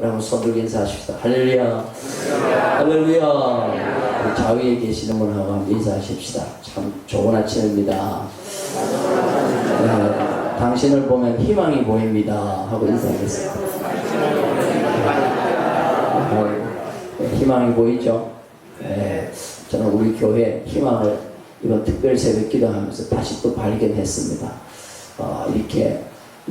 여러분 손 들고 인사하십시다. 할렐루야. 할렐루야. 우리 좌위에 계시는 분하고 한번 인사하십시다. 참 좋은 아침입니다. 당신을 보면 희망이 보입니다 하고 인사하겠습니다. 희망이 보이죠? 저는 우리 교회 희망을 이번 특별 새벽 기도하면서 다시 또 발견했습니다. 이렇게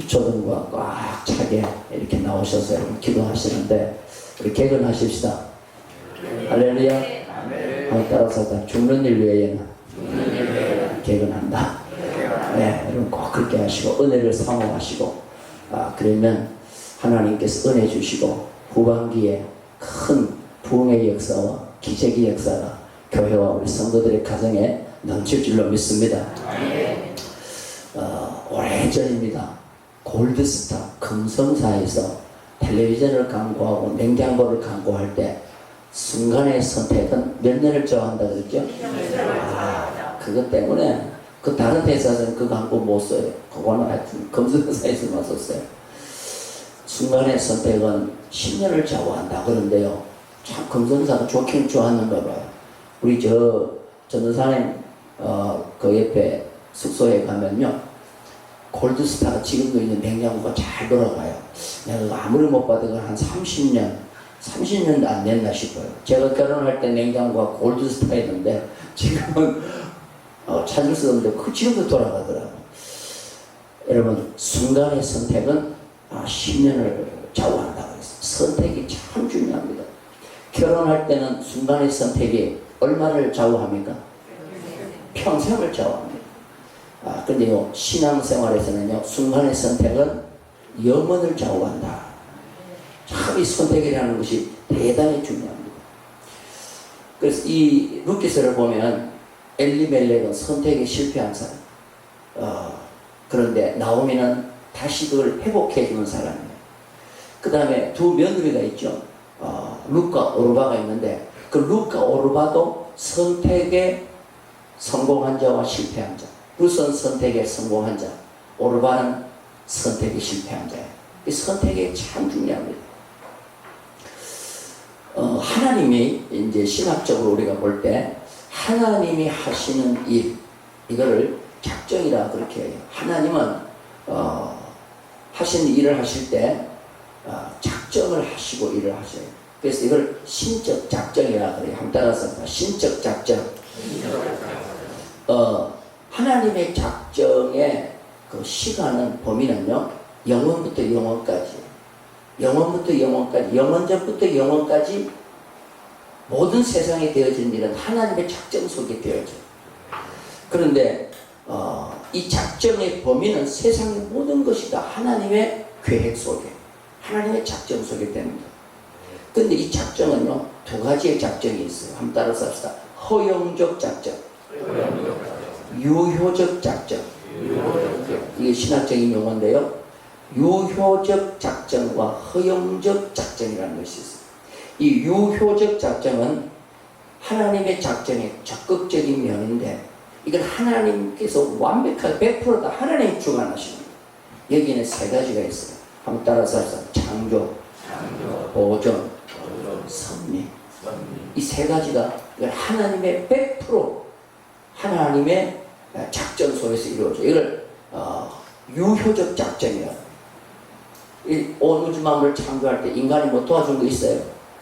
초등과 꽉 차게 이렇게 나오셔서 여러분 기도하시는데 우리 개근하십시다. 할렐루야. 따라서 죽는 일 외에는 개근한다. 네, 여러분 꼭 그렇게 하시고 은혜를 사모하시고 그러면 하나님께서 은혜 주시고 후반기에 큰 부흥의 역사와 기적의 역사가 교회와 우리 성도들의 가정에 넘칠 줄로 믿습니다. 오래전입니다. 골드스타 금성사에서 텔레비전을 광고하고 냉장고를 광고할 때 순간의 선택은 몇 년을 저한다 그랬죠? 그것 때문에 그 다른 회사에서는 그 광고 못 써요. 그거는 하여튼 금성사에서만 썼어요. 순간의 선택은 10년을 좌우한다 그런데요. 참 금성사가 좋긴 좋았는가 봐요. 우리 전도사님 그 옆에 숙소에 가면요. 골드스타가 지금도 있는 냉장고가 잘 돌아가요. 내가 아무리 못 봐도 한 30년도 안 됐나 싶어요. 제가 결혼할 때 냉장고가 골드스타였는데 지금은 찾을 수 없는데 그 지금도 돌아가더라고요. 여러분 순간의 선택은 10년을 좌우한다고 했어요. 선택이 참 중요합니다. 결혼할 때는 순간의 선택이 얼마를 좌우합니까? 평생을 좌우합니다. 근데요, 신앙생활에서는요, 순간의 선택은 영혼을 좌우한다. 참 이 선택이라는 것이 대단히 중요합니다. 그래서 이 루키스를 보면 엘리멜렉은 선택에 실패한 사람. 그런데 나오미는 다시 그걸 회복해주는 사람이에요. 그 다음에 두 며느리가 있죠. 룻과 오르바가 있는데 그 룻과 오르바도 선택에 성공한 자와 실패한 자. 룻은 선택에 성공한 자, 오르바는 선택에 실패한 자예요. 이 선택이 참 중요합니다. 하나님이 이제 신학적으로 우리가 볼 때 하나님이 하시는 일, 이거를 작정이라 그렇게 해요. 하나님은 하시는 일을 하실 때 작정을 하시고 일을 하셔요. 그래서 이걸 신적 작정이라 그래요. 한번 따라서 신적 작정. 하나님의 작정의 그 시간은 범위는요, 영원부터 영원까지, 영원부터 영원까지, 영원전부터 영원까지 모든 세상에 되어진 일은 하나님의 작정 속에 되어져요. 그런데 이 작정의 범위는 세상의 모든 것이 다 하나님의 계획 속에, 하나님의 작정 속에 됩니다. 그런데 이 작정은요, 두 가지의 작정이 있어요. 한번 따라서 합시다. 허용적 작정, 유효적 작정. 이게 신학적인 용어인데요. 유효적 작정과 허용적 작정이라는 것이 있어요. 이 유효적 작정은 하나님의 작정의 적극적인 면인데 이건 하나님께서 완벽하게 100%다 하나님이 주관하십니다. 여기는 세 가지가 있어요. 한번 따라서 합시다. 창조, 보존, 섭리. 이 세 가지가 하나님의 100% 하나님의 작전 속에서 이루어져. 이걸 유효적 작전이라고. 온 우주 만물을 창조할 때 인간이 뭐 도와준 거 있어요?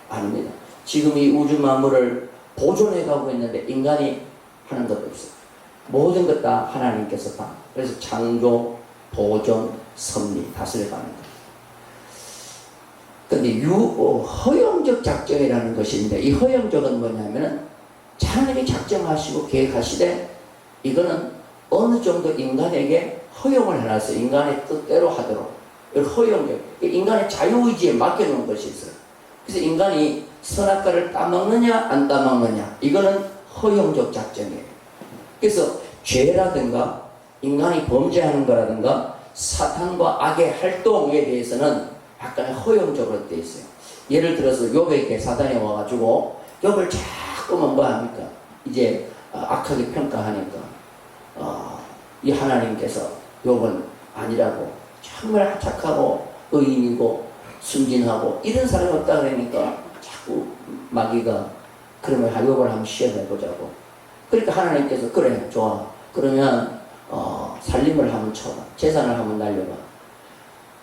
아닙니다. 지금 이 우주 만물을 보존해 가고 있는데 인간이 하는 것도 없어요. 모든 것 다 하나님께서 다. 그래서 창조, 보존, 섭리 다스려가는 거예요. 근데 허용적 작정이라는 것이 있는데 이 허용적은 뭐냐면은 하나님이 작정하시고 계획하시되 이거는 어느 정도 인간에게 허용을 해놨어요. 인간의 뜻대로 하도록. 허용적. 인간의 자유의지에 맡겨놓은 것이 있어요. 그래서 인간이 선악과를 따먹느냐 안 따먹느냐 이거는 허용적 작정이에요. 그래서 죄라든가 인간이 범죄하는 거라든가 사탄과 악의 활동에 대해서는 약간의 허용적으로 되어 있어요. 예를 들어서 욥에게 사단이 와가지고 욥을 자꾸만 뭐 합니까? 이제 악하게 평가하니까 이 하나님께서 욥은 아니라고 정말 착하고 의인이고 순진하고 이런 사람이 없다 그러니까 자꾸 마귀가 그러면 합욕을 한번 시험해보자고. 그러니까 하나님께서 그래 좋아 그러면 살림을 한번 쳐봐, 재산을 한번 날려봐,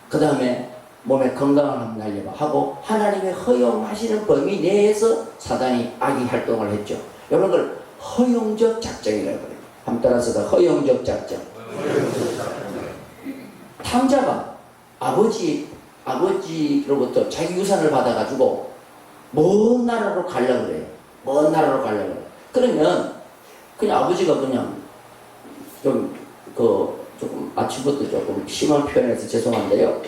그 다음에 몸의 건강을 한번 날려봐 하고 하나님의 허용하시는 범위 내에서 사단이 악의 활동을 했죠. 이런 걸 허용적 작정이라고 그래요. 한번 따라서 허용적 작정. 탕자가 아버지로부터 자기 유산을 받아가지고 먼 나라로 가려고 그래요. 먼 나라로 가려고 그래요. 그러면 그냥 아버지가 그냥 조금 아침부터 조금 심한 표현해서 죄송한데요.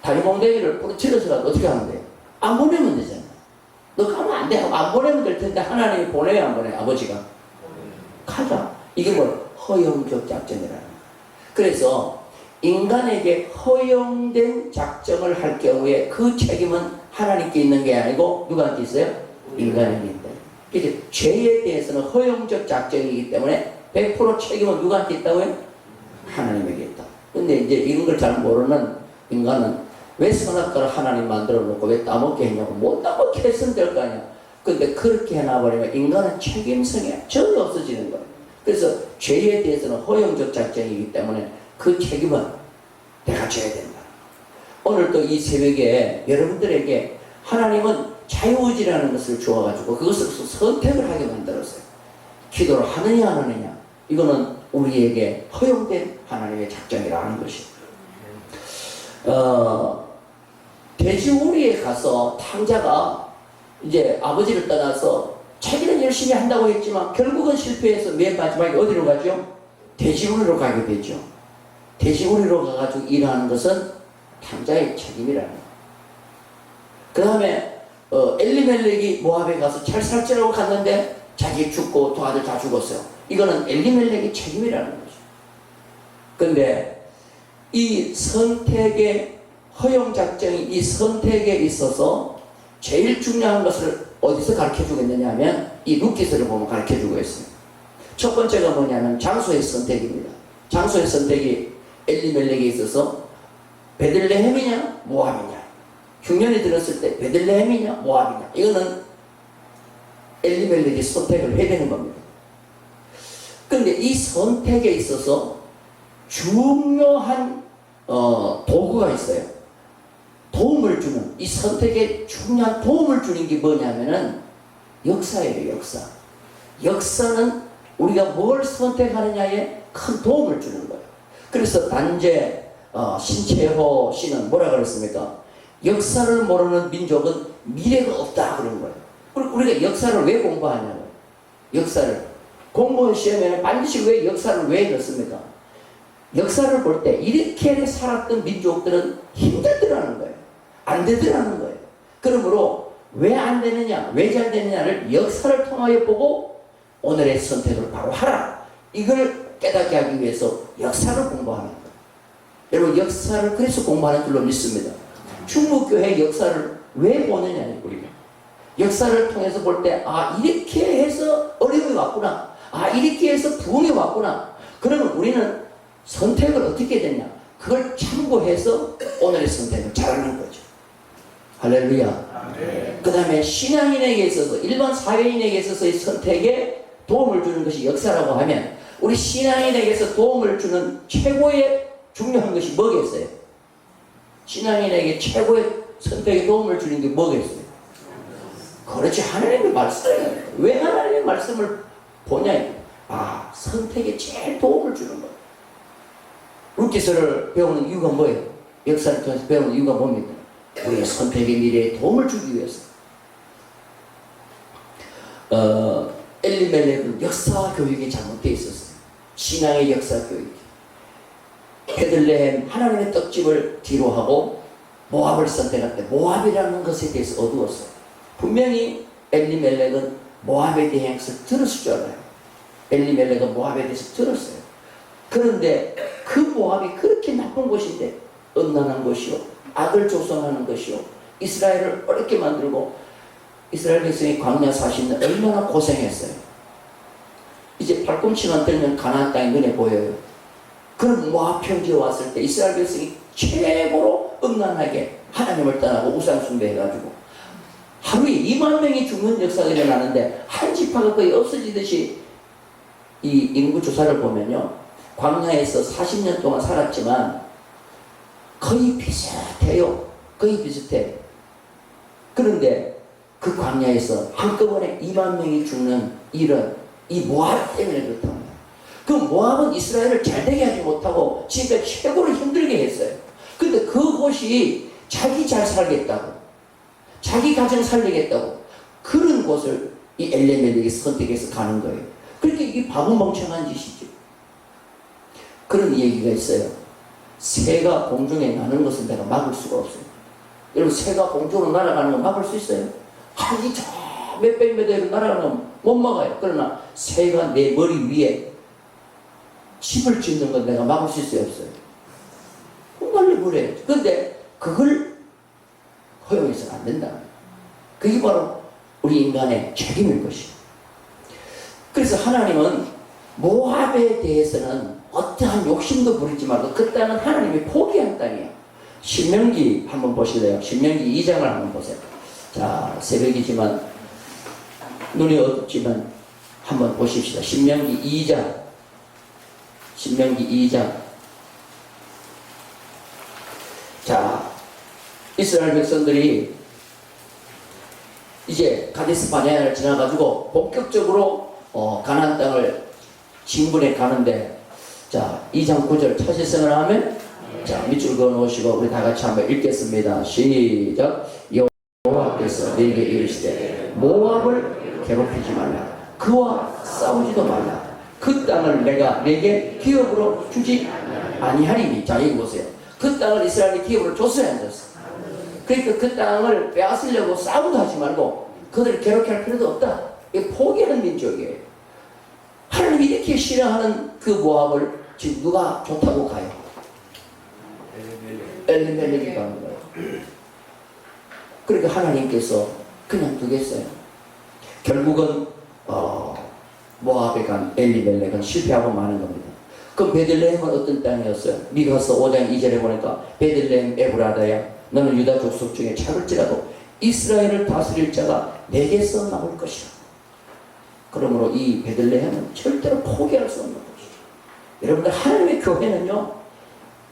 다리몽댕이를 부러뜨려서라도 어떻게 하면 돼요? 안 보내면 되잖아. 너 가면 안 돼. 안 보내면 될 텐데 하나님이 보내요, 안 보내요? 아버지가. 가자. 이게 뭐 허용적 작전이라는 거예요. 그래서 인간에게 허용된 작정을 할 경우에 그 책임은 하나님께 있는 게 아니고 누구한테 있어요? 인간에게 있다. 그래서 죄에 대해서는 허용적 작정이기 때문에 100% 책임은 누구한테 있다고요? 하나님에게 있다. 근데 이제 이런 걸 잘 모르는 인간은 왜 선악과를 하나님 만들어 놓고 왜 따먹게 했냐고. 못 따먹게 했으면 될 거 아니야. 근데 그렇게 해놔버리면 인간은 책임성이 전혀 없어지는 거예요. 그래서 죄에 대해서는 허용적 작정이기 때문에 그 책임은 내가 져야 된다. 오늘 또 이 새벽에 여러분들에게 하나님은 자유의지라는 것을 주어가지고 그것을 선택을 하게 만들었어요. 기도를 하느냐 안 하느냐, 이거는 우리에게 허용된 하나님의 작정이라는 것입니다. 돼지우리에 가서 탕자가 이제 아버지를 떠나서 자기는 열심히 한다고 했지만 결국은 실패해서 맨 마지막에 어디로 가죠? 돼지우리로 가게 되죠. 돼지우리로 가가지고 일하는 것은 탕자의 책임이라는 거예요. 그 다음에 엘리멜렉이 모압에 가서 찰살지라고 갔는데 자기 죽고 두 아들 다 죽었어요. 이거는 엘리멜렉의 책임이라는 거죠. 근데 이 선택의 허용작정이 이 선택에 있어서 제일 중요한 것을 어디서 가르쳐 주겠느냐 하면 이 룻기서를 보면 가르쳐 주고 있어요. 첫 번째가 뭐냐면 장소의 선택입니다. 장소의 선택이 엘리멜렉에 있어서 베들레헴이냐 모압이냐, 흉년이 들었을 때 베들레헴이냐 모압이냐, 이거는 엘리멜렉이 선택을 해야 되는 겁니다. 그런데 이 선택에 있어서 중요한 도구가 있어요. 도움을 주는, 이 선택에 중요한 도움을 주는 게 뭐냐면은 역사예요. 역사는 우리가 뭘 선택하느냐에 큰 도움을 주는 거예요. 그래서 단재 신채호 씨는 뭐라 그랬습니까? 역사를 모르는 민족은 미래가 없다 그런 거예요. 그리고 우리가 역사를 왜 공부하냐고요. 역사를 공무원 시험에는 반드시 왜 역사를 왜 넣습니까? 역사를 볼 때 이렇게 살았던 민족들은 힘들더라는 거예요. 안 되더라는 거예요. 그러므로 왜 안 되느냐, 왜 잘 되느냐를 역사를 통하여 보고 오늘의 선택을 바로 하라. 이걸 깨닫게 하기 위해서 역사를 공부하는 거예요. 여러분 역사를 그래서 공부하는 줄로 믿습니다. 충무교회 역사를 왜 보느냐, 우리가 역사를 통해서 볼 때 이렇게 해서 어려움이 왔구나, 이렇게 해서 부흥이 왔구나. 그러면 우리는 선택을 어떻게 됐냐, 그걸 참고해서 오늘의 선택을 잘하는 거죠. 할렐루야. 그 다음에 신앙인에게 있어서, 일반 사회인에게 있어서의 선택에 도움을 주는 것이 역사라고 하면 우리 신앙인에게서 도움을 주는 최고의 중요한 것이 뭐겠어요? 신앙인에게 최고의 선택에 도움을 주는 게 뭐겠어요? 그렇지, 하나님의 말씀이에요. 왜 하나님의 말씀을 보냐? 선택에 제일 도움을 주는 거예요. 룻기서를 배우는 이유가 뭐예요? 역사를 통해서 배우는 이유가 뭡니까? 우리의 선택의 미래에 도움을 주기 위해서. 엘리멜렉은 역사 교육이 잘못되어 있었어요. 신앙의 역사 교육이. 베들레헴 하나님의 떡집을 뒤로 하고 모압을 선택할 때 모압이라는 것에 대해서 어두웠어요. 분명히 엘리멜렉은 모압에 대해서 들었을 줄 알아요. 엘리멜렉은 모압에 대해서 들었어요. 그런데 그 모압이 그렇게 나쁜 곳인데, 음란한 것이요, 악을 조성하는 것이요, 이스라엘을 어렵게 만들고, 이스라엘 백성이 광야 40년 얼마나 고생했어요. 이제 발꿈치만 들면 가나안 땅이 눈에 보여요. 그런 모압 평지에 왔을 때 이스라엘 백성이 최고로 음란하게 하나님을 떠나고 우상숭배해가지고 하루에 2만 명이 죽는 역사가 일어나는데 한 지파가 거의 없어지듯이 이 인구 조사를 보면요, 광야에서 40년 동안 살았지만 거의 비슷해요. 거의 비슷해. 그런데 그 광야에서 한꺼번에 2만 명이 죽는 일은 이 모압 때문에 그렇답니다. 그 모압은 이스라엘을 잘되게 하지 못하고 지금까지 최고로 힘들게 했어요. 근데 그곳이 자기 잘 살겠다고, 자기 가정 살리겠다고 그런 곳을 이 엘레멜렉이 선택해서 가는 거예요. 그렇게 이게 바보 멍청한 짓이죠. 그런 얘기가 있어요. 새가 공중에 나는 것은 내가 막을 수가 없어요. 여러분, 새가 공중으로 날아가는 거 막을 수 있어요? 하기 저 몇백 미터로 날아가는 건 못 막아요. 그러나 새가 내 머리 위에 집을 짓는 건 내가 막을 수 있어요? 없어요? 날려버려요. 그런데 그걸 허용해서는 안 된다. 그게 바로 우리 인간의 책임일 것이에요. 그래서 하나님은 모압에 대해서는 어떠한 욕심도 부리지 말고 그 땅은 하나님이 포기한 땅이에요. 신명기 한번 보실래요? 신명기 2장을 한번 보세요. 자, 새벽이지만 눈이 어둡지만 한번 보십시다. 신명기 2장. 신명기 2장. 자, 이스라엘 백성들이 이제 가데스 바네아를 지나가지고 본격적으로 가나안 땅을 진군해 가는데, 자, 2장 9절 찾으시면 하면, 자, 밑줄 그어 놓으시고 우리 다 같이 한번 읽겠습니다. 시작. 여호와께서 너에게 이르시되 모압을 괴롭히지 말라. 그와 싸우지도 말라. 그 땅을 내가 내게 기업으로 주지 아니하리니. 자, 여기 보세요. 그 땅을 이스라엘이 기업으로 줬어야 안 줬어? 그러니까 그 땅을 빼앗으려고 싸우도 하지 말고 그들을 괴롭게 할 필요도 없다. 이게 포기하는 민족이에요. 하나님이 이렇게 싫어하는 그 모압을 지금 누가 좋다고 가요? 엘리멜렉이 가는 거예요. 그러니까 하나님께서 그냥 두겠어요. 결국은 모압에 간 엘리멜렉은 실패하고 마는 겁니다. 그럼 베들레헴은 어떤 땅이었어요? 미가서 5장 2절에 보니까 베들레헴 에브라다야 너는 유다 족속 중에 작을지라도 이스라엘을 다스릴 자가 내게서 나올 것이라. 그러므로 이 베들레헴은 절대로 포기할 수 없는 곳이에요. 여러분들, 하나님의 교회는요,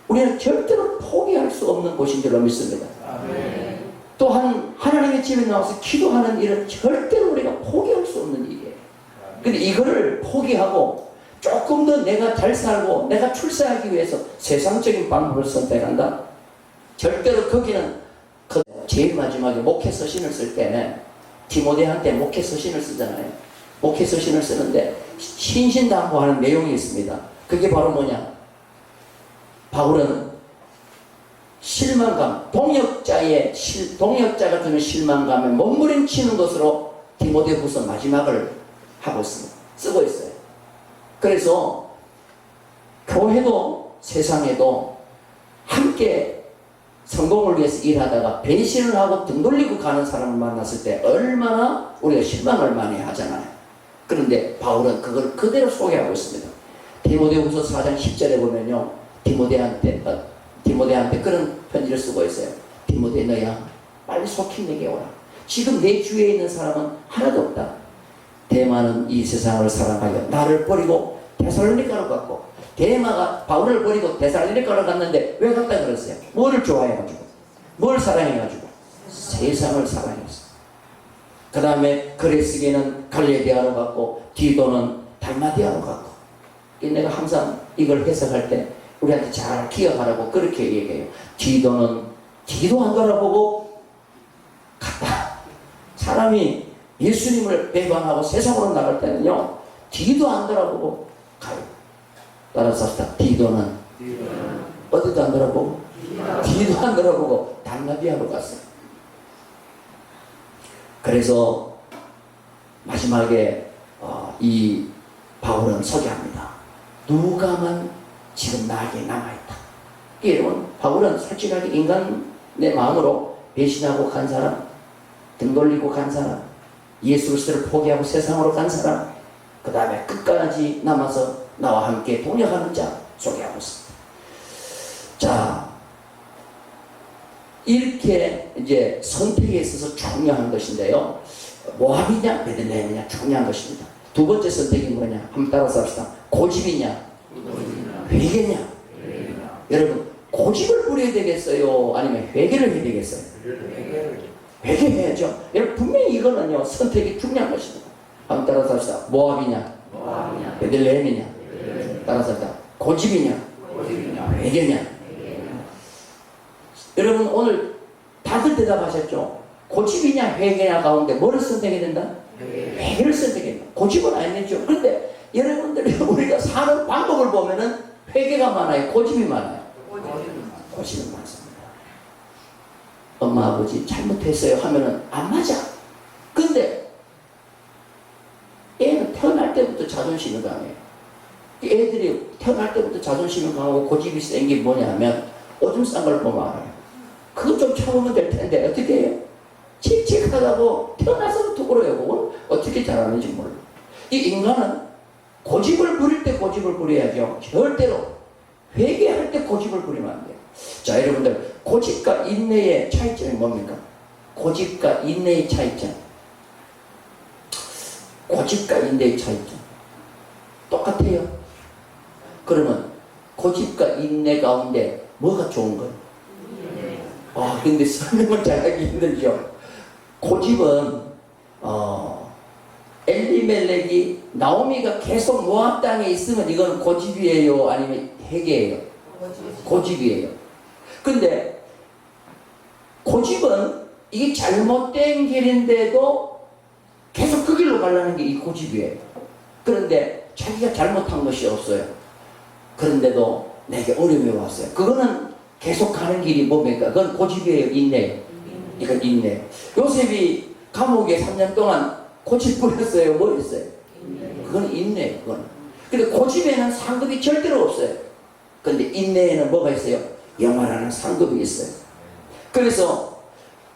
우리는 절대로 포기할 수 없는 곳인 줄로 믿습니다. 아멘. 또한 하나님의 집에 나와서 기도하는 일은 절대로 우리가 포기할 수 없는 일이에요. 근데 이거를 포기하고 조금 더 내가 잘 살고 내가 출세하기 위해서 세상적인 방법을 선택한다? 절대로 거기는 제일 마지막에 목회 서신을 쓸 때는 디모데한테 목회 서신을 쓰잖아요. 목회 서신을 쓰는데 신신당부하는 내용이 있습니다. 그게 바로 뭐냐? 바울은 실망감, 동역자가 주는 실망감에 몸부림치는 것으로 디모데후서 마지막을 하고 있습니다. 쓰고 있어요. 그래서 교회도 세상에도 함께 성공을 위해서 일하다가 배신을 하고 등 돌리고 가는 사람을 만났을 때 얼마나 우리가 실망을 많이 하잖아요. 그런데 바울은 그걸 그대로 소개하고 있습니다. 디모데후서 4장 10절에 보면요, 디모데한테 그런 편지를 쓰고 있어요. 디모데, 너야 빨리 속히 내게 오라. 지금 내 주위에 있는 사람은 하나도 없다. 대마는 이 세상을 사랑하여 나를 버리고 데살로니가로 갔고, 대마가 바울을 버리고 데살로니가로 갔는데 왜 갔다 그랬어요? 뭐를 좋아해가지고, 뭘 사랑해가지고? 세상을 사랑했어. 그 다음에 그레스게는 갈레디아로 갔고, 디도는 달마디아로 갔고. 내가 항상 이걸 해석할 때 우리한테 잘 기억하라고 그렇게 얘기해요. 디도는 뒤도 안 돌아보고 갔다. 사람이 예수님을 배반하고 세상으로 나갈 때는요, 뒤도 안 돌아보고 가요. 따라서 합시다. 디도는 어디도 안 돌아보고, 뒤도 안 돌아보고 달마디아로 갔어요. 그래서 마지막에 이 바울은 소개합니다. 누가만 지금 나에게 남아있다. 여러분, 바울은 솔직하게 인간의 마음으로 배신하고 간 사람, 등 돌리고 간 사람, 예수 그리스도를 포기하고 세상으로 간 사람, 그 다음에 끝까지 남아서 나와 함께 동역하는 자 소개하고 있습니다. 자, 이렇게 이제 선택에 있어서 중요한 것인데요. 모압이냐 베들레헴이냐 중요한 것입니다. 두 번째 선택이 뭐냐? 한번 따라서 합시다. 고집이냐 회개냐? 여러분 고집을 부려야 되겠어요? 아니면 회개를 해야 되겠어요? 회개해야죠. 여러분 분명히 이거는요 선택이 중요한 것입니다. 한번 따라서 합시다. 모압이냐 베들레헴이냐 따라서 합시다. 고집이냐 회개냐? 여러분 오늘 다들 대답하셨죠? 고집이냐 회개냐 가운데 뭐를 선택해야 된다? 회개를 선택해야 된다. 고집은 아니죠. 그런데 여러분들이 우리가 사는 방법을 보면은 회개가 많아요? 고집이 많아요? 고집이 많습니다. 엄마 아버지 잘못했어요 하면은 안 맞아. 근데 애는 태어날 때부터 자존심이 강해요. 애들이 태어날 때부터 자존심이 강하고 고집이 센 게 뭐냐면 오줌 싼 걸 보면 알아요. 그거 좀 참으면 될 텐데 어떻게 해요? 칙칙하다고 태어나서부터 그래요. 그건 어떻게 잘하는지 몰라. 이 인간은 고집을 부릴 때 고집을 부려야죠. 절대로 회개할 때 고집을 부리면 안 돼요. 자, 여러분들 고집과 인내의 차이점이 뭡니까? 고집과 인내의 차이점. 고집과 인내의 차이점 똑같아요. 그러면 고집과 인내 가운데 뭐가 좋은 거예요? 근데 설명을 잘하기 힘들죠. 고집은 엘리멜렉이 나오미가 계속 모압 땅에 있으면 이건 고집이에요? 아니면 회개예요? 고집이에요. 근데 고집은 이게 잘못된 길인데도 계속 그 길로 가려는 게 이 고집이에요. 그런데 자기가 잘못한 것이 없어요. 그런데도 내게 어려움이 왔어요. 그거는 계속 가는 길이 뭡니까? 그건 고집이에요? 인내예요? 이건 인내. 요셉이 감옥에 3년 동안 고집 부렸어요? 뭐 했어요? 그건 인내예요. 그건. 근데 고집에는 상급이 절대로 없어요. 근데 인내에는 뭐가 있어요? 영화라는 상급이 있어요. 그래서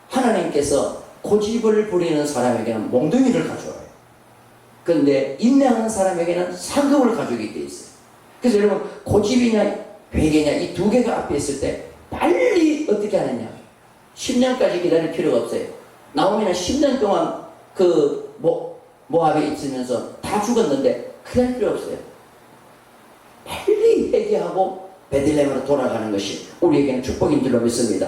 하나님께서 고집을 부리는 사람에게는 몽둥이를 가져와요. 그런데 인내하는 사람에게는 상급을 가져오게 돼 있어요. 그래서 여러분 고집이냐 회개냐 이 두 개가 앞에 있을 때 빨리 어떻게 하느냐? 10년까지 기다릴 필요가 없어요. 나오미는 10년 동안 그 모압에 있으면서 다 죽었는데 기다릴 필요 없어요. 빨리 회개하고 베들레헴으로 돌아가는 것이 우리에게는 축복인 줄로 믿습니다.